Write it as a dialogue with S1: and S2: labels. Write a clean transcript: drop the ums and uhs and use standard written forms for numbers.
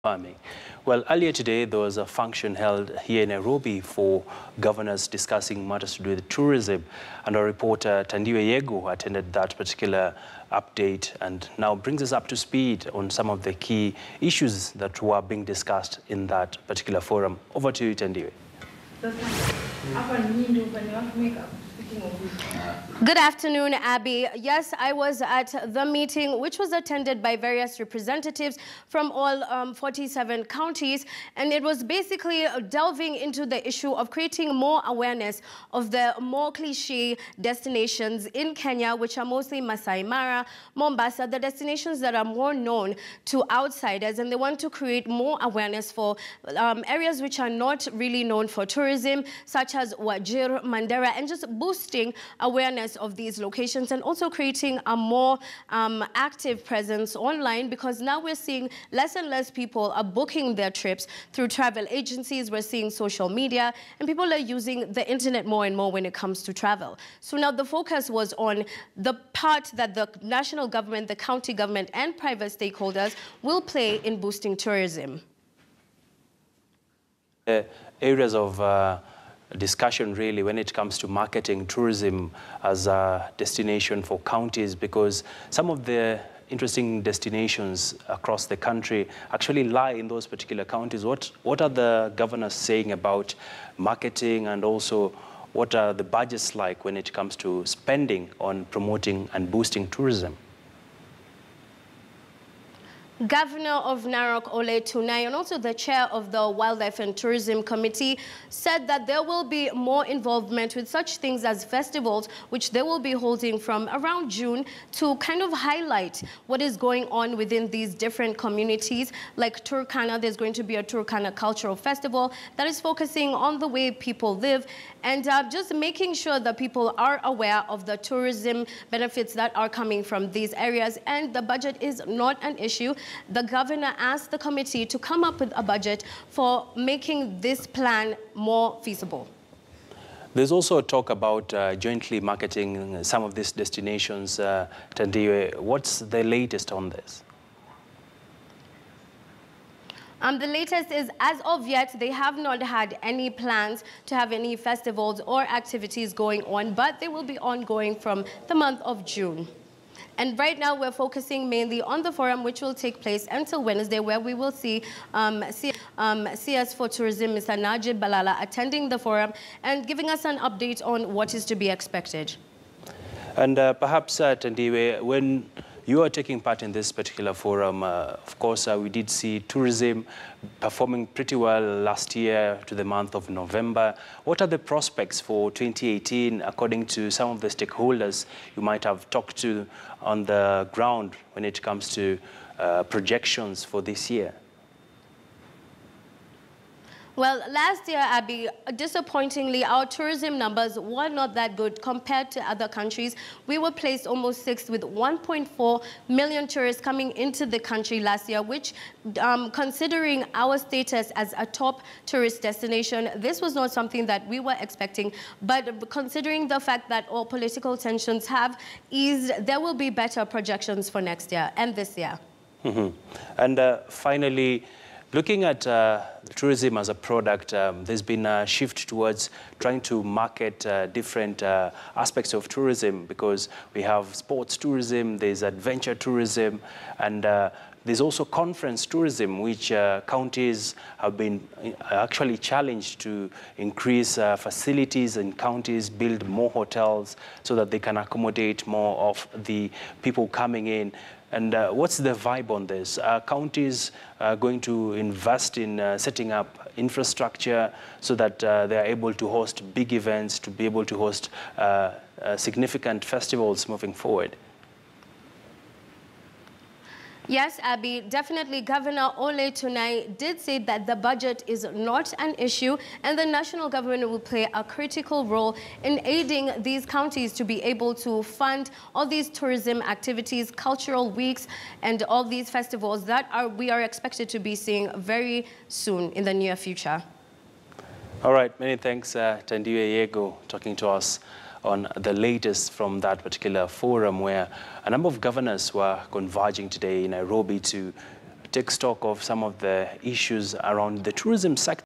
S1: Farming. Well, earlier today, there was a function held here in Nairobi for governors discussing matters to do with tourism. And our reporter, Tandiwe Yego, attended that particular update and now brings us up to speed on some of the key issues that were being discussed in that particular forum. Over to you, Tandiwe.
S2: Good afternoon, Abby. Yes, I was at the meeting, which was attended by various representatives from all 47 counties, and it was basically delving into the issue of creating more awareness of the more cliche destinations in Kenya, which are mostly Masai Mara, Mombasa, the destinations that are more known to outsiders, and they want to create more awareness for areas which are not really known for tourism, such as Wajir, Mandera, and just boosting awareness of these locations and also creating a more active presence online, because now we're seeing less and less people are booking their trips through travel agencies. We're seeing social media and people are using the internet more and more when it comes to travel. So now the focus was on the part that the national government, the county government and private stakeholders will play in boosting tourism.
S1: Areas of discussion really when it comes to marketing tourism as a destination for counties, because some of the interesting destinations across the country actually lie in those particular counties. What are the governors saying about marketing, and also what are the budgets like when it comes to spending on promoting and boosting tourism?
S2: Governor of Narok, Ole Tunai, and also the chair of the Wildlife and Tourism Committee, said that there will be more involvement with such things as festivals, which they will be holding from around June to kind of highlight what is going on within these different communities. Like Turkana, there's going to be a Turkana Cultural Festival that is focusing on the way people live and just making sure that people are aware of the tourism benefits that are coming from these areas. And the budget is not an issue. The governor asked the committee to come up with a budget for making this plan more feasible.
S1: There's also talk about jointly marketing some of these destinations. Tandiwe, what's the latest on this?
S2: The latest is, as of yet, they have not had any plans to have any festivals or activities going on, but they will be ongoing from the month of June. And right now, we're focusing mainly on the forum, which will take place until Wednesday, where we will see CS for Tourism, Mr. Najib Balala, attending the forum and giving us an update on what is to be expected.
S1: And perhaps, Tandiwe, when you are taking part in this particular forum, of course, we did see tourism performing pretty well last year to the month of November. What are the prospects for 2018, according to some of the stakeholders you might have talked to on the ground when it comes to projections for this year?
S2: Well, last year, Abby, disappointingly, our tourism numbers were not that good compared to other countries. We were placed almost sixth with 1.4 million tourists coming into the country last year, which, considering our status as a top tourist destination, this was not something that we were expecting. But considering the fact that all political tensions have eased, there will be better projections for next year and this year.
S1: Mm-hmm. And finally, looking at tourism as a product, there's been a shift towards trying to market different aspects of tourism, because we have sports tourism, there's adventure tourism, and there's also conference tourism, which counties have been actually challenged to increase facilities in counties, build more hotels so that they can accommodate more of the people coming in. And what's the vibe on this? Are counties going to invest in setting up infrastructure so that they are able to host big events, to be able to host significant festivals moving forward?
S2: Yes, Abby, definitely. Governor Ole Tunai did say that the budget is not an issue and the national government will play a critical role in aiding these counties to be able to fund all these tourism activities, cultural weeks, and all these festivals that we are expected to be seeing very soon in the near future.
S1: All right, many thanks, Tandiwe Yego, talking to us on the latest from that particular forum, where a number of governors were converging today in Nairobi to take stock of some of the issues around the tourism sector.